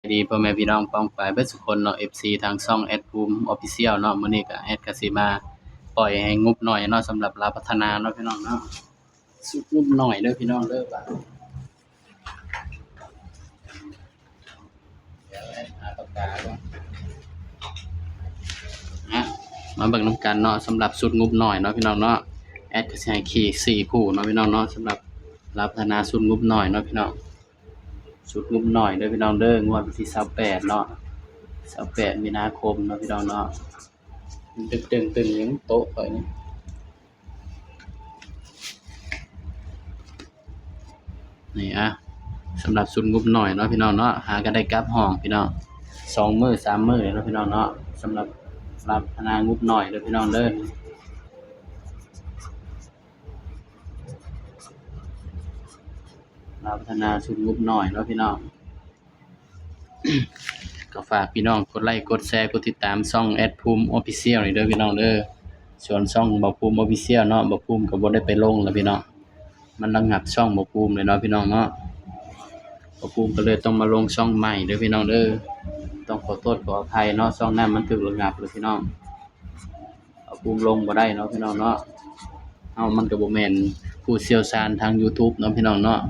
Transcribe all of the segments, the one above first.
สวัสดีพ่อแม่พี่น้องป้องปายเบิดทุกคนเนาะ FC ทางช่องแอดภูมิ Official เนาะมื้อนี้ก็แอดก็สิมาปล่อยให้งบหน่อยเนาะสำหรับลาวพัฒนาเนาะพี่น้องเนาะสุดงบหน่อยเด้อพี่น้องเด้อบาดเดี๋ยวแอดหาปากกาก่อนนะมาเบิ่งนำกันเนาะสำหรับสุดงบหน่อยเนาะพี่น้องเนาะแอดก็สิให้ขี่4คู่เนาะพี่น้องเนาะสำหรับลาวพัฒนาสุดงบหน่อยเนาะพี่น้องสุดงบหน่อยเด้อพี่น้องเด้องวดวันที่28เนาะ28มีนาคมเนาะพี่น้องเนาะตึงๆยังโต๊ะข่อยนี่นี่สำหรับสุดงบหน่อยเนาะพี่น้องเนาะหากันได้กลับห้องพี่น้อง2มื้อ3มื้อเนาะพี่น้องเนาะสำหรับรับพนางบหน่อยเด้อพี่น้องเด้อรับพนาสุดงบหน่อยเนาะพี่น้อง ก็ฝากพี่น้องกดไลค์กดแชร์กดติดตามช่องแอดภูมิ Official นี่เด้อพี่น้องเด้อส่วนช่องบ่ภูมิ Official เนาะบ่ภูมิก็บ่ได้ไปลงแล้วพี่น้องมันระงับช่องบ่ภูมิเลยเนาะพี่น้องเนาะบ่ภูมิก็เลยต้องมาลงช่องใหม่เด้อพี่น้องเด้อต้องขอโทษขออภัยเนาะช่องนั้นมันถูกระงับเลยพี่น้องบ่ภูมิลงบ่ได้เนาะพี่น้องเนาะเฮามันก็บ่แม่นผู้เชี่ยวชาญทาง YouTube เนาะพี่น้องเนาะ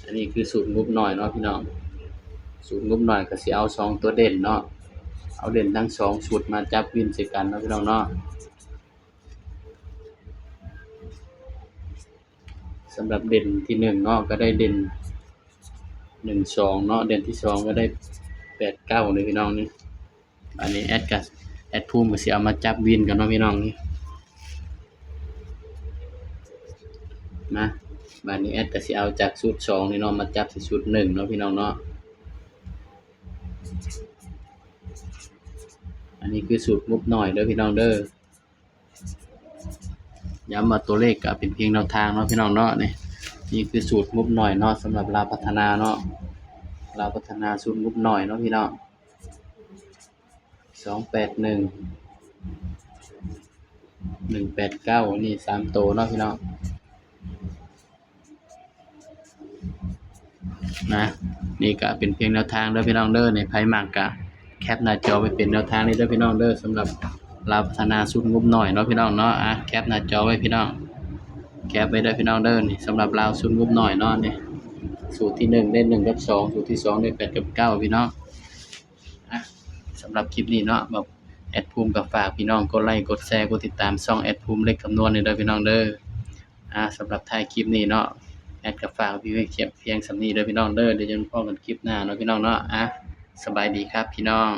อันนี้คือสูตรงบหน่อยเนาะพี่น้องสูตรงบหน่อยก็สิเอา2ตัวเด่นเนาะเอาเด่นทั้ง2ชุดมาจับวินใส่กันเนาะพี่น้องเนาะสำหรับเด่นที่1เนาะก็ได้เด่น1 2เนาะเด่นที่2ก็ได้8 9นี่พี่น้องนี่อันนี้แอดภูมิก็สิเอามาจับวินกันเนาะพี่น้องนี่นะบัดนี้แอดก็สิเอาจากชุด2นี่เนาะมาจับใส่ชุด1เนาะพี่น้องเนาะอันนี้คือสูตรงบหน่อยเด้อพี่น้องเด้อย้ำว่าตัวเลขก็เป็นเพียงแนวทางเนาะพี่น้องเนาะนี่คือสูตรงบหน่อยเนาะสำหรับลาวพัฒนาเนาะลาวพัฒนาสูตรงบหน่อยเนาะพี่น้อง281 189นี่3ตัวเนาะพี่น้องนะนี่ก็เป็นเพียงแนวทางเด้อพี่น้องเด้อในไผมักก็แคปหน้าจอไว้เป็นแนวทางนี้เด้อพี่น้องเด้อสำหรับลาวพัฒนาสูตรงบหน่อยเนาะพี่น้องเนาะแคปหน้าจอไว้พี่น้องแคปไว้เด้อพี่น้องเด้อนี่สำหรับลาวสูตรงบหน่อยเนาะนี่สูตรที่1ได้1กับ2สูตรที่2ได้8กับ9พี่น้องสำหรับคลิปนี้เนาะแบบแอดภูมิก็ฝากพี่น้องกดไลค์กดแชร์กดติดตามช่องแอดภูมิเลขคำนวณนี่เด้อพี่น้องเด้อสำหรับท้ายคลิปนี้เนาะแอดก็ฝากพี่ไว้เพียงส่ำนี้เด้อพี่น้องเด้อเดี๋ยวจะพบกันคลิปหน้าเนาะพี่น้องเนาะสบายดีครับพี่น้อง